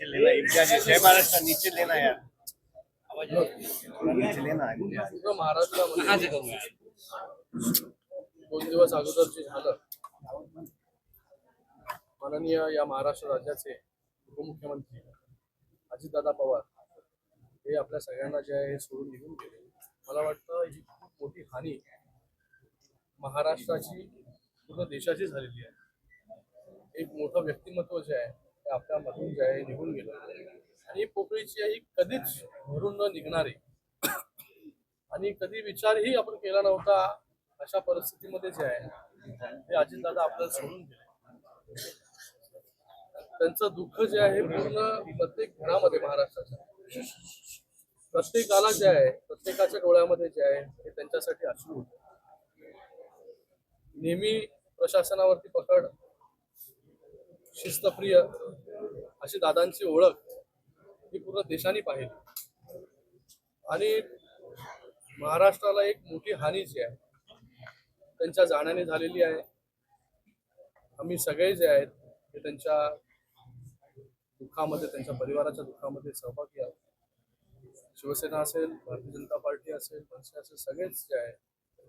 लेना इम्तियाज है। जय महाराष्ट्र नीचे लेना यार, थोड़ा नीचे लेना इम्तियाज। पूर्ण महाराष्ट्रामध्ये 2 दिवस अगोदर जे झालं, माननीय या महाराष्ट्र राज्याचे उपमुख्यमंत्री अजितदादा पवार हे आपल्या सगळ्यांना जे आहे हे सोडून निघून गेले. मला वाटतं ही खूप मोठी हानी महाराष्ट्राची पूर्ण देशाची झालेली आहे. एक मोठं व्यक्तिमत्व जे आहे ते आपल्यामधून जे आहे निघून गेलं आणि पोकळीची ही कधीच भरून न निघणारी आणि कधी विचारही आपण केला नव्हता अशा परिस्थितीमध्ये जे आहे ते अजितदादा आपल्याला सोडून गेले. त्यांचं दुःख जे आहे पूर्ण प्रत्येक घरामध्ये महाराष्ट्राच्या प्रत्येकाला जे आहे प्रत्येकाच्या डोळ्यामध्ये जे आहे ते त्यांच्यासाठी अश्रू होते. नेहमी प्रशासनावरती पकड, शिस्तप्रिय अशी दादांची ओळख ही पूर्ण देशाने पाहिली आणि महाराष्ट्राला एक मोठी हानी जी आहे त्यांच्या जाण्याने झालेली आहे. आम्ही सगळे जे आहेत ते त्यांच्या दुःखामध्ये, त्यांच्या परिवाराच्या दुःखामध्ये सहभागी आहोत. शिवसेना असेल, भारतीय जनता पार्टी असेल, मनसे असेल, सगळेच जे आहे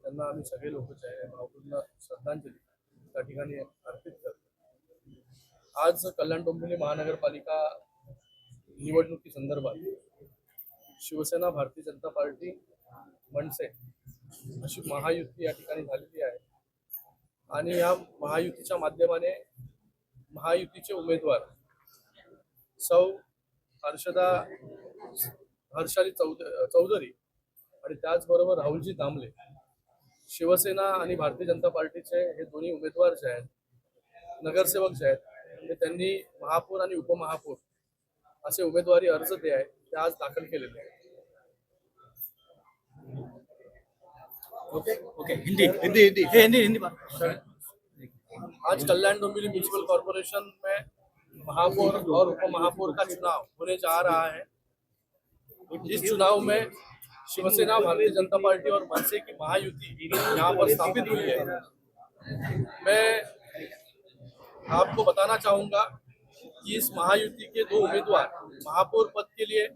त्यांना आम्ही सगळे लोक जे आहे भावपूर्ण श्रद्धांजली त्या ठिकाणी अर्पित करतो. आज कल्याण डोंबिवली महानगरपालिका निवडणुकीसंदर्भात शिवसेना, भारतीय जनता पार्टी, मनसे अशी महायुती या ठिकाणी झालेली आहे आणि या महायुतीच्या माध्यमाने महायुतीचे उमेदवार सौ हर्षाली चौधरी आणि त्याचबरोबर राहुलजी दामले, शिवसेना आणि भारतीय जनता पार्टीचे हे दोन्ही उमेदवार जे आहेत, नगरसेवक जे आहेत, ते त्यांनी महापौर आणि उपमहापौर असे उमेदवारी अर्ज जे आहे ते आज दाखल केलेले आहेत. ओके हिंदी हिंदी हिंदी हिंदी हिंदी आज कल्याण डोंबिवली म्यूनिसिपल कॉर्पोरेशन में महापौर और उपमहापौर का चुनाव होने जा रहा है. इस चुनाव में शिवसेना, भारतीय जनता पार्टी और मनसे की महायुति यहाँ पर स्थापित हुई है. मैं आपको बताना चाहूंगा कि इस महायुति के 2 उम्मीदवार महापौर पद के लिए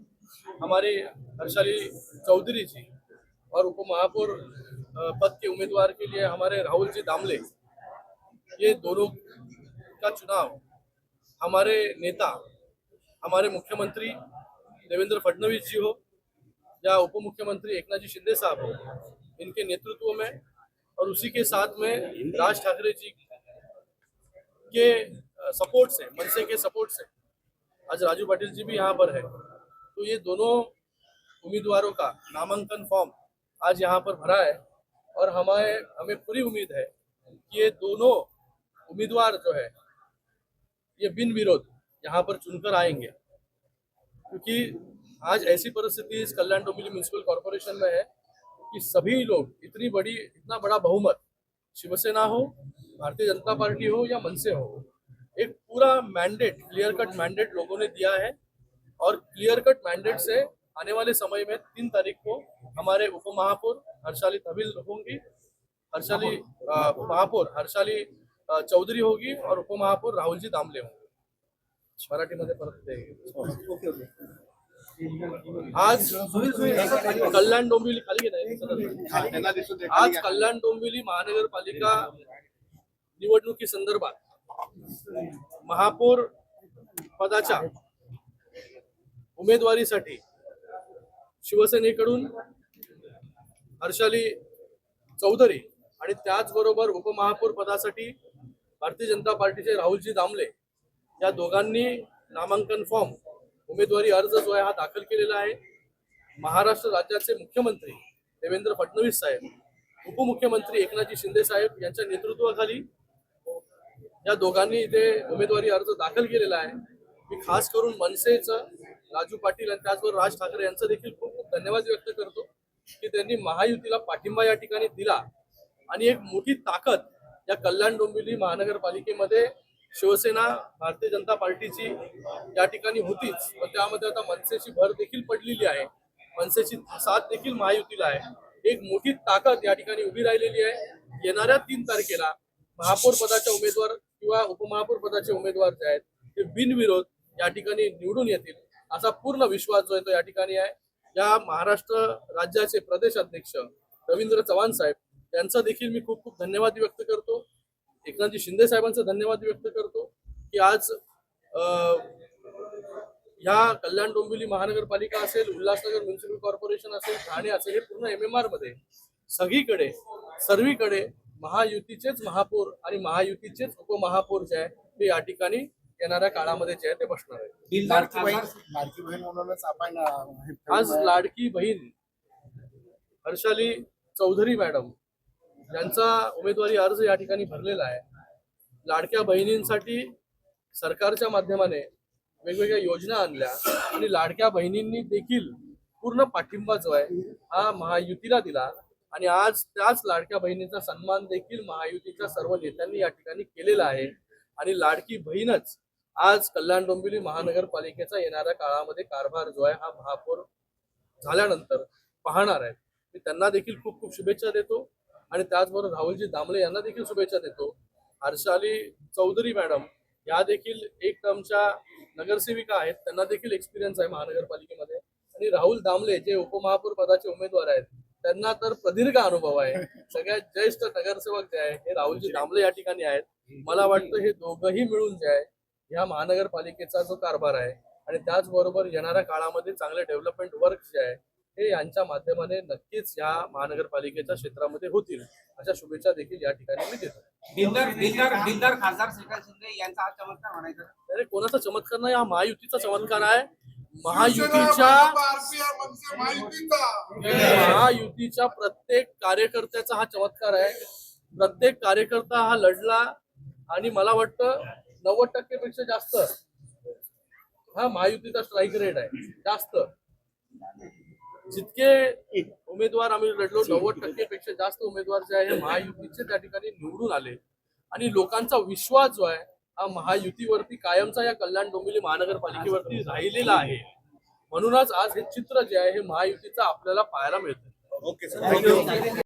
हमारे हर्षाली चौधरी जी और उपमहापौर पद के उम्मीदवार के लिए हमारे राहुल जी दामले, ये दोनों का चुनाव हमारे नेता, हमारे मुख्यमंत्री देवेंद्र फडणवीस जी हो या उप मुख्यमंत्री एकनाथ जी शिंदे साहब हो, इनके नेतृत्व में और उसी के साथ में राज ठाकरे जी के सपोर्ट से, मनसे के सपोर्ट से आज राजू पाटिल जी भी यहाँ पर है. तो ये दोनों उम्मीदवारों का नामांकन फॉर्म आज यहाँ पर भरा है और हमें पूरी उम्मीद है कि ये दोनों उम्मीदवार जो है ये बिन विरोध यहाँ पर चुनकर आएंगे, क्योंकि आज ऐसी परिस्थिति इस कल्याण डोंबिवली म्यूनिसिपल कॉर्पोरेशन में है कि सभी लोग इतना बड़ा बहुमत, शिवसेना हो, भारतीय जनता पार्टी हो या मनसे हो, एक पूरा मैंडेट, क्लियर कट मैंडेट लोगों ने दिया है और क्लियर कट मैंडेट से आने वाले समय में 3 तारीख को हमारे उपमहापौर हर्षाली तहवील होंगी, महापौर हर्षाली चौधरी होगी और उपमहापौर राहुल जी दामले होंगे. मराठीमध्ये परत देंगे. आज कल्याण डोंबिवली आज कल्याण डोंबिवली महानगरपालिका निवडणुकी संदर्भात महापौर पदाच्या उमेदवारीसाठी शिवसेनेकडून हर्षाली चौधरी आणि त्याचबरोबर उपमहापौर पदासाठी भारतीय जनता पार्टीचे राहुलजी दामले या दोघांनी नामांकन फॉर्म, उमेदवारी अर्ज जो आहे हा दाखल केलेला आहे. महाराष्ट्र राज्याचे मुख्यमंत्री देवेंद्र फडणवीस साहेब, उपमुख्यमंत्री एकनाथजी शिंदे साहेब यांच्या नेतृत्वाखाली या दोघांनी इथे उमेदवारी अर्ज दाखल केलेला आहे. मी खास करून मनसेचं राजू पाटील आणि त्याचबरोबर राज ठाकरे यांचं देखील खूप खूप धन्यवाद व्यक्त करतो की त्यांनी महायुतीला पाठिंबा या ठिकाणी दिला आणि एक मोठी ताकद या कल्याण डोंबिवली महानगरपालिकेमध्ये शिवसेना, भारतीय जनता पार्टीची या ठिकाणी होतीच, पण त्यामध्ये आता मनसेची भर देखील पडलेली आहे. मनसेची साथ देखील महायुतीला आहे. एक मोठी ताकद या ठिकाणी उभी राहिलेली आहे. येणाऱ्या 3 तारखेला महापौर पदाचे उमेदवार किंवा उपमहापौर पदाचे उमेदवार जे आहेत ते बिनविरोध या ठिकाणी निवडून येतील असा पूर्ण विश्वास जो आहे तो या ठिकाणी आहे. या महाराष्ट्र राज्याचे प्रदेश अध्यक्ष रवींद्र चव्हाण साहेब यांचा देखील मी खूप खूप धन्यवाद व्यक्त करतो. एकनाथजी शिंदे साहेबांचा धन्यवाद व्यक्त करतो की आज ह्या कल्याण डोंबिवली महानगरपालिका असेल, उल्हासनगर म्युनिसिपल कॉर्पोरेशन असेल, ठाणे असेल, हे पूर्ण MMR मध्ये सगळीकडे सर्वीकडे महायुतीचेच महापौर आणि महायुतीचेच उपमहापौर जे आहे ते या ठिकाणी येणाऱ्या काळामध्ये जे आहे ते बसणार आहे. लाडकी बहीण म्हणूनच आपण आज लाडकी बहीण हर्षाली चौधरी मॅडम यांचा उमेदवारी अर्ज या ठिकाणी भरलेला आहे. लाडक्या बहिणींसाठी सरकारच्या माध्यमाने वेगवेगळ्या योजना आणल्या आणि लाडक्या बहिणींनी देखील पूर्ण पाठिंबा जो आहे हा महायुतीला दिला आणि आज त्याच लाडक्या बहिणीचा सन्मान देखील महायुतीच्या सर्व नेत्यांनी या ठिकाणी केलेला आहे. आणि लाडकी बहीणच आज कल्याण डोंबिवली महानगरपालिकेचा येणाऱ्या काळामध्ये कारभार जो आहे हा महापौर झाल्यानंतर पाहणार आहे. मी त्यांना देखील खूप खूप शुभेच्छा देतो आणि त्याचबरोबर राहुलजी दामले यांना देखील शुभेच्छा देतो. हर्षाली चौधरी मॅडम या देखील एक टर्मच्या नगरसेविका आहेत, त्यांना देखील एक्सपिरियन्स आहे महानगरपालिकेमध्ये. आणि राहुल दामले जे उपमहापौर पदाचे उमेदवार आहेत त्यांना तर प्रदीर्घ अनुभव आहे. सगळ्यात ज्येष्ठ नगरसेवक जे आहे हे राहुलजी दामले या ठिकाणी आहेत. मला वाटतं हे दोघंही मिळून जे आहे ह्या महानगरपालिकेचा जो कारभार आहे आणि त्याचबरोबर येणाऱ्या काळामध्ये चांगले डेव्हलपमेंट वर्क जे आहे हे यांच्या माध्यमाने नक्कीच या महानगरपालिकेच्या क्षेत्रामध्ये होतील अशा शुभेच्छा देखील या ठिकाणी मी देतो. दिलदार खासदार श्रीकांत शिंदे यांचा हा चमत्कार म्हणायचा. अरे कोणाचा चमत्कार नाही, हा महायुतीचा चमत्कार आहे. महायुतीच्या प्रत्येक कार्यकर्त्याचा हा चमत्कार आहे. प्रत्येक कार्यकर्ता हा लढला आणि मला वाटतं 90% पेक्षा जास्त हा महायुतीचा स्ट्राईक रेट आहे. जास्त जितके उमेदवार आम्ही लढलो 90% पेक्षा जास्त उमेदवार जे आहे महायुतीचे त्या ठिकाणी निवडून आले आणि लोकांचा विश्वास जो आहे हा महायुतीवरती कायमचा या कल्याण डोंबिवली महानगरपालिकेवरती राहिलेला आहे. म्हणूनच आज हे चित्र जे आहे हे महायुतीचं आपल्याला पाहायला मिळतं. Okay sir, thank you.